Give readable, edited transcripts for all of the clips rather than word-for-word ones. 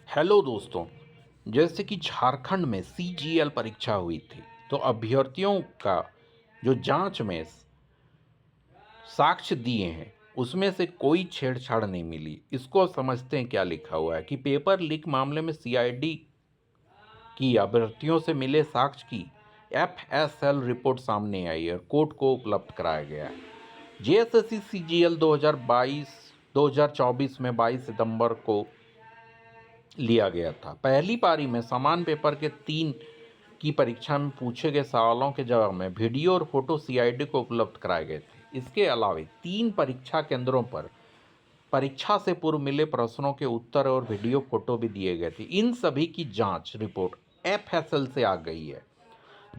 Hello दोस्तों। जैसे कि झारखंड में सीजीएल परीक्षा हुई थी, तो अभ्यर्थियों का जो जांच में साक्ष्य दिए हैं उसमें से कोई छेड़छाड़ नहीं मिली। इसको समझते हैं क्या लिखा हुआ है कि पेपर लीक मामले में सीआईडी की अभ्यर्थियों से मिले साक्ष्य की एफएसएल रिपोर्ट सामने आई है, कोर्ट को उपलब्ध कराया गया है। जेएसएससी सीजीएल 2024 में 22 सितंबर को लिया गया था। पहली पारी में समान पेपर के 3 की परीक्षा में पूछे गए सवालों के जवाब में वीडियो और फोटो सीआईडी को उपलब्ध कराए गए थे। इसके अलावा 3 परीक्षा केंद्रों पर परीक्षा से पूर्व मिले प्रश्नों के उत्तर और वीडियो फोटो भी दिए गए थे। इन सभी की जांच रिपोर्ट एफएसएल से आ गई है।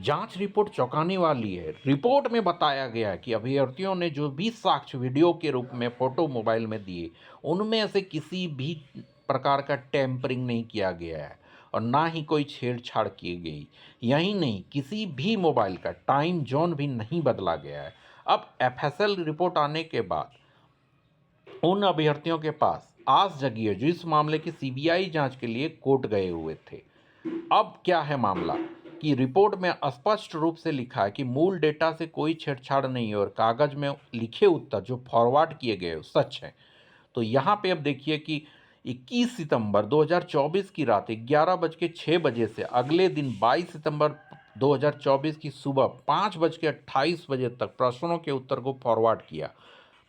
जांच रिपोर्ट चौंकाने वाली है। रिपोर्ट में बताया गया है कि अभ्यर्थियों ने जो भी साक्ष्य वीडियो के रूप में फोटो मोबाइल में दिए, उनमें से किसी भी प्रकार का टेम्परिंग नहीं किया गया है और ना ही कोई छेड़छाड़ की गई। यही नहीं, किसी भी मोबाइल का टाइम जोन भी नहीं बदला गया है। अब एफएसएल रिपोर्ट आने के बाद उन अभ्यर्थियों के पास आस जगी है जो इस मामले की सीबीआई जांच के लिए कोर्ट गए हुए थे। अब क्या है मामला कि रिपोर्ट में स्पष्ट रूप से लिखा है कि मूल डेटा से कोई छेड़छाड़ नहीं है और कागज में लिखे उत्तर जो फॉरवर्ड किए गए सच हैं। तो यहाँ पे अब देखिए कि 21 सितंबर 2024 की रात 11:06 से अगले दिन 22 सितंबर 2024 की सुबह 5:28 तक प्रश्नों के उत्तर को फॉरवर्ड किया।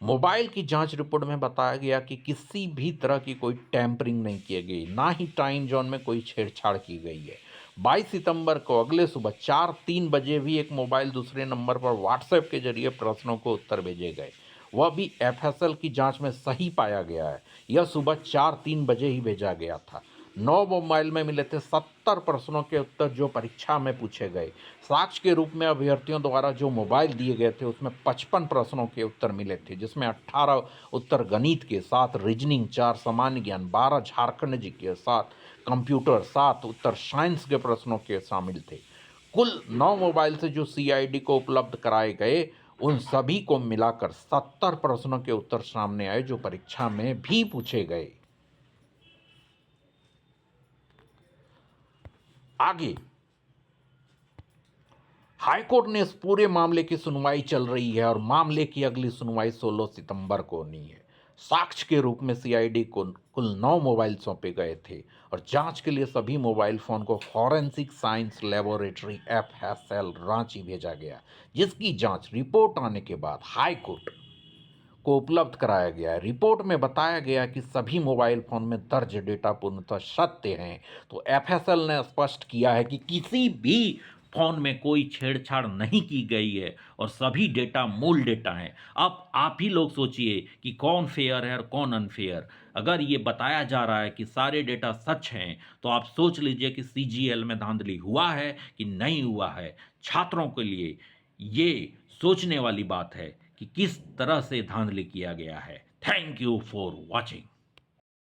मोबाइल की जांच रिपोर्ट में बताया गया कि किसी भी तरह की कोई टैंपरिंग नहीं की गई, ना ही टाइम जोन में कोई छेड़छाड़ की गई है। 22 सितंबर को अगले सुबह 4:03 भी एक मोबाइल दूसरे नंबर पर व्हाट्सएप के जरिए प्रश्नों को उत्तर भेजे गए। वह भी एफएसएल की जांच में सही पाया गया है। यह सुबह 4:03 ही भेजा गया था। 9 मोबाइल में मिले थे 70 प्रश्नों के उत्तर जो परीक्षा में पूछे गए। साक्ष्य के रूप में अभ्यर्थियों द्वारा जो मोबाइल दिए गए थे उसमें 55 प्रश्नों के उत्तर मिले थे, जिसमें 18 उत्तर गणित के, 7 रीजनिंग, 4 सामान्य ज्ञान, 12 झारखंड जी के, 7 कंप्यूटर, 7 उत्तर साइंस के प्रश्नों के शामिल थे। कुल 9 मोबाइल से जो सीआईडी को उपलब्ध कराए गए, उन सभी को मिलाकर 70 प्रश्नों के उत्तर सामने आए जो परीक्षा में भी पूछे गए। आगे हाईकोर्ट ने इस पूरे मामले की सुनवाई चल रही है और मामले की अगली सुनवाई 16 सितंबर को होनी है। साक्ष्य के रूप में सीआईडी को कुल 9 मोबाइल सौंपे गए थे और जांच के लिए सभी मोबाइल फोन को forensic science laboratory FSL Ranchi भेजा गया, जिसकी जांच रिपोर्ट आने के बाद हाईकोर्ट को उपलब्ध कराया गया है। रिपोर्ट में बताया गया कि सभी मोबाइल फोन में दर्ज डेटा पूर्णतः सत्य हैं। तो एफएसएल ने स्पष्ट किया है कि किसी भी फोन में कोई छेड़छाड़ नहीं की गई है और सभी डेटा मूल डेटा हैं। अब आप ही लोग सोचिए कि कौन फेयर है और कौन अनफेयर। अगर ये बताया जा रहा है कि सारे डेटा सच हैं, तो आप सोच लीजिए कि सीजीएल में धांधली हुआ है कि नहीं हुआ है। छात्रों के लिए ये सोचने वाली बात है कि किस तरह से धांधली किया गया है। Thank you for watching.